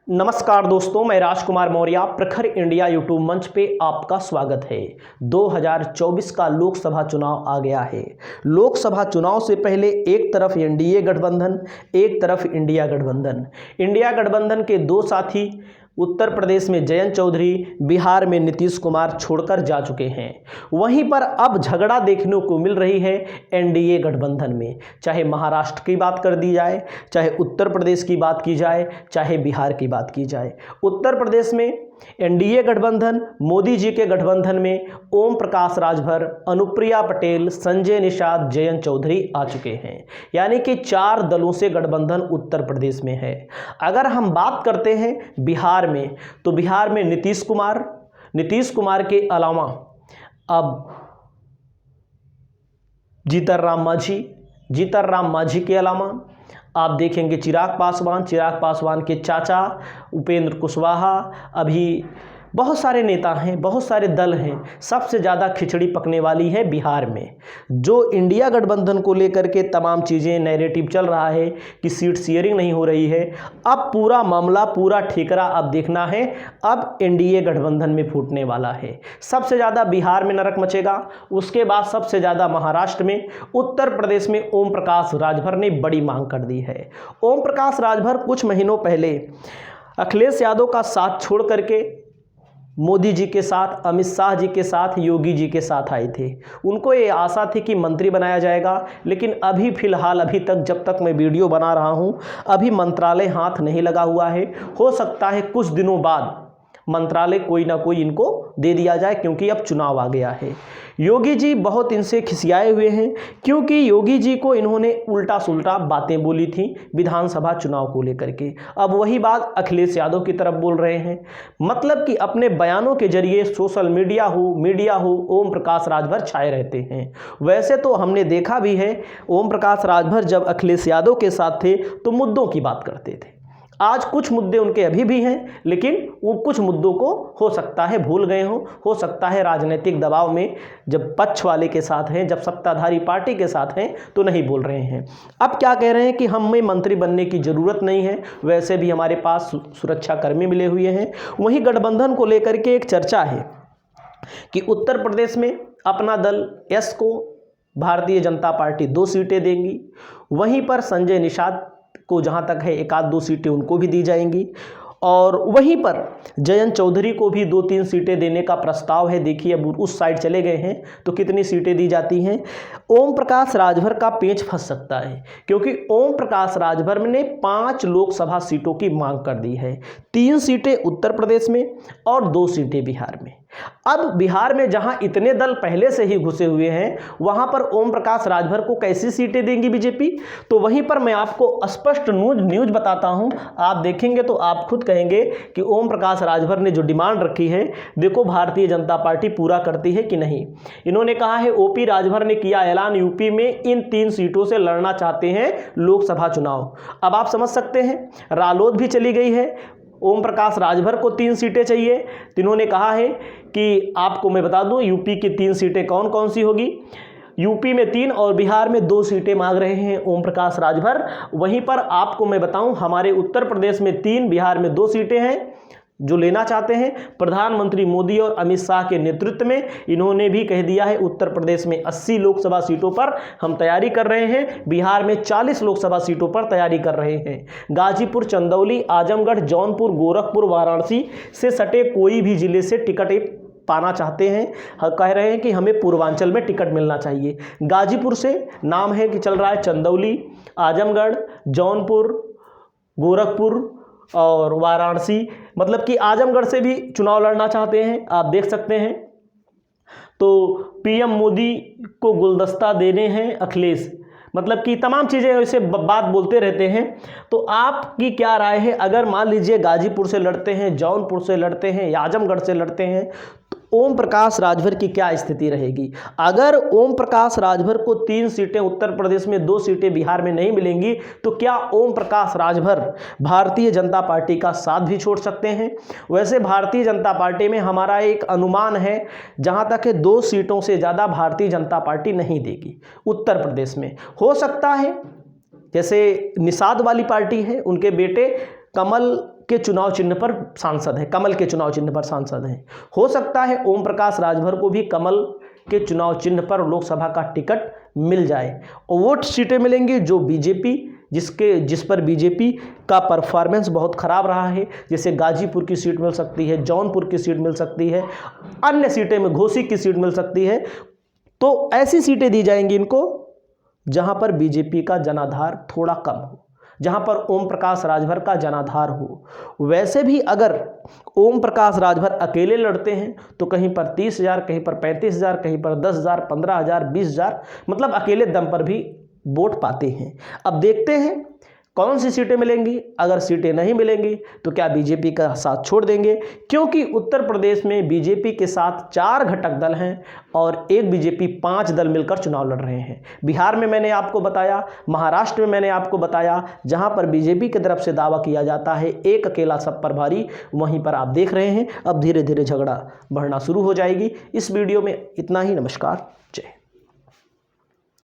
नमस्कार दोस्तों, मैं राजकुमार मौर्य प्रखर इंडिया यूट्यूब मंच पे आपका स्वागत है। 2024 का लोकसभा चुनाव आ गया है। लोकसभा चुनाव से पहले एक तरफ एनडीए गठबंधन, एक तरफ इंडिया गठबंधन। इंडिया गठबंधन के दो साथी उत्तर प्रदेश में जयंत चौधरी, बिहार में नीतीश कुमार छोड़कर जा चुके हैं। वहीं पर अब झगड़ा देखने को मिल रही है एनडीए गठबंधन में। चाहे महाराष्ट्र की बात कर दी जाए, चाहे उत्तर प्रदेश की बात की जाए, चाहे बिहार की बात की जाए। उत्तर प्रदेश में एनडीए गठबंधन, मोदी जी के गठबंधन में ओम प्रकाश राजभर, अनुप्रिया पटेल, संजय निषाद, जयंत चौधरी आ चुके हैं। यानी कि 4 दलों से गठबंधन उत्तर प्रदेश में है। अगर हम बात करते हैं बिहार में, तो बिहार में नीतीश कुमार के अलावा अब जीतन राम मांझी के अलावा आप देखेंगे चिराग पासवान के चाचा उपेंद्र कुशवाहा। अभी बहुत सारे नेता हैं, बहुत सारे दल हैं। सबसे ज़्यादा खिचड़ी पकने वाली है बिहार में। जो इंडिया गठबंधन को लेकर के तमाम चीज़ें नैरेटिव चल रहा है कि सीट शेयरिंग नहीं हो रही है, अब पूरा मामला, पूरा ठेकरा अब देखना है, अब एनडीए गठबंधन में फूटने वाला है। सबसे ज़्यादा बिहार में नरक मचेगा, उसके बाद सबसे ज़्यादा महाराष्ट्र में। उत्तर प्रदेश में ओम प्रकाश राजभर ने बड़ी मांग कर दी है। ओम प्रकाश राजभर कुछ महीनों पहले अखिलेश यादव का साथ छोड़ करके मोदी जी के साथ, अमित शाह जी के साथ, योगी जी के साथ आए थे। उनको ये आशा थी कि मंत्री बनाया जाएगा, लेकिन अभी फ़िलहाल, अभी तक, जब तक मैं वीडियो बना रहा हूँ, अभी मंत्रालय हाथ नहीं लगा हुआ है। हो सकता है कुछ दिनों बाद मंत्रालय कोई ना कोई इनको दे दिया जाए, क्योंकि अब चुनाव आ गया है। योगी जी बहुत इनसे खिसियाए हुए हैं, क्योंकि योगी जी को इन्होंने उल्टा सुल्टा बातें बोली थी विधानसभा चुनाव को लेकर के। अब वही बात अखिलेश यादव की तरफ बोल रहे हैं। मतलब कि अपने बयानों के जरिए सोशल मीडिया हो, ओम प्रकाश राजभर छाए रहते हैं। वैसे तो हमने देखा भी है, ओम प्रकाश राजभर जब अखिलेश यादव के साथ थे तो मुद्दों की बात करते थे। आज कुछ मुद्दे उनके अभी भी हैं, लेकिन वो कुछ मुद्दों को हो सकता है भूल गए हो सकता है राजनीतिक दबाव में, जब पक्ष वाले के साथ हैं, जब सत्ताधारी पार्टी के साथ हैं, तो नहीं बोल रहे हैं। अब क्या कह रहे हैं कि हमें मंत्री बनने की ज़रूरत नहीं है, वैसे भी हमारे पास सुरक्षाकर्मी मिले हुए हैं। वहीं गठबंधन को लेकर के एक चर्चा है कि उत्तर प्रदेश में अपना दल एस को भारतीय जनता पार्टी 2 सीटें देंगी। वहीं पर संजय निषाद को जहां तक है 1-2 सीटें उनको भी दी जाएंगी, और वहीं पर जयंत चौधरी को भी 2-3 सीटें देने का प्रस्ताव है। देखिए अब उस साइड चले गए हैं तो कितनी सीटें दी जाती हैं। ओम प्रकाश राजभर का पेंच फंस सकता है, क्योंकि ओम प्रकाश राजभर ने 5 लोकसभा सीटों की मांग कर दी है। 3 सीटें उत्तर प्रदेश में और 2 सीटें बिहार में। अब बिहार में जहां इतने दल पहले से ही घुसे हुए हैं, वहां पर ओम प्रकाश राजभर को कैसी सीटें देंगी बीजेपी? तो वहीं पर मैं आपको स्पष्ट न्यूज बताता हूं, आप देखेंगे तो आप खुद कहेंगे कि ओम प्रकाश राजभर ने जो डिमांड रखी है, देखो भारतीय जनता पार्टी पूरा करती है कि नहीं। इन्होंने कहा है, ओपी राजभर ने किया ऐलान, यूपी में इन 3 सीटों से लड़ना चाहते हैं लोकसभा चुनाव। अब आप समझ सकते हैं, रालोद भी चली गई है। ओम प्रकाश राजभर को 3 सीटें चाहिए, तो इन्होंने कहा है कि आपको मैं बता दूं यूपी की 3 सीटें कौन कौन सी होगी। यूपी में 3 और बिहार में 2 सीटें मांग रहे हैं ओम प्रकाश राजभर। वहीं पर आपको मैं बताऊं, हमारे उत्तर प्रदेश में 3, बिहार में 2 सीटें हैं जो लेना चाहते हैं। प्रधानमंत्री मोदी और अमित शाह के नेतृत्व में इन्होंने भी कह दिया है, उत्तर प्रदेश में 80 लोकसभा सीटों पर हम तैयारी कर रहे हैं, बिहार में 40 लोकसभा सीटों पर तैयारी कर रहे हैं। गाजीपुर, चंदौली, आजमगढ़, जौनपुर, गोरखपुर, वाराणसी से सटे कोई भी जिले से टिकट पाना चाहते हैं। कह रहे हैं कि हमें पूर्वांचल में टिकट मिलना चाहिए। गाजीपुर से नाम है कि चल रहा है, चंदौली, आजमगढ़, जौनपुर, गोरखपुर और वाराणसी, मतलब कि आजमगढ़ से भी चुनाव लड़ना चाहते हैं, आप देख सकते हैं। तो पीएम मोदी को गुलदस्ता देने हैं अखिलेश, मतलब कि तमाम चीज़ें ऐसे बात बोलते रहते हैं। तो आपकी क्या राय है? अगर मान लीजिए गाजीपुर से लड़ते हैं, जौनपुर से लड़ते हैं, आजमगढ़ से लड़ते हैं, ओम प्रकाश राजभर की क्या स्थिति रहेगी? अगर ओम प्रकाश राजभर को 3 सीटें उत्तर प्रदेश में, 2 सीटें बिहार में नहीं मिलेंगी, तो क्या ओम प्रकाश राजभर भारतीय जनता पार्टी का साथ भी छोड़ सकते हैं? वैसे भारतीय जनता पार्टी में हमारा एक अनुमान है, जहां तक है 2 सीटों से ज़्यादा भारतीय जनता पार्टी नहीं देगी उत्तर प्रदेश में। हो सकता है जैसे निषाद वाली पार्टी है, उनके बेटे कमल के चुनाव चिन्ह पर सांसद हैं, कमल के चुनाव चिन्ह पर सांसद हैं। हो सकता है ओम प्रकाश राजभर को भी कमल के चुनाव चिन्ह पर लोकसभा का टिकट मिल जाए और वो सीटें मिलेंगी जो बीजेपी जिस पर बीजेपी का परफॉर्मेंस बहुत ख़राब रहा है, जैसे गाजीपुर की सीट मिल सकती है, जौनपुर की सीट मिल सकती है, अन्य सीटें में घोसी की सीट मिल सकती है। तो ऐसी सीटें दी जाएंगी इनको जहां पर बीजेपी का जनाधार थोड़ा कम हो, जहां पर ओम प्रकाश राजभर का जनाधार हो। वैसे भी अगर ओम प्रकाश राजभर अकेले लड़ते हैं तो कहीं पर 30,000, कहीं पर 35,000, कहीं पर 10,000, 15,000, 20,000, मतलब अकेले दम पर भी वोट पाते हैं। अब देखते हैं कौन सी सीटें मिलेंगी। अगर सीटें नहीं मिलेंगी तो क्या बीजेपी का साथ छोड़ देंगे, क्योंकि उत्तर प्रदेश में बीजेपी के साथ 4 घटक दल हैं और एक बीजेपी 5 दल मिलकर चुनाव लड़ रहे हैं। बिहार में मैंने आपको बताया, महाराष्ट्र में मैंने आपको बताया, जहां पर बीजेपी की तरफ से दावा किया जाता है एक अकेला सब पर भारी, वहीं पर आप देख रहे हैं अब धीरे धीरे झगड़ा बढ़ना शुरू हो जाएगी। इस वीडियो में इतना ही। नमस्कार, जय।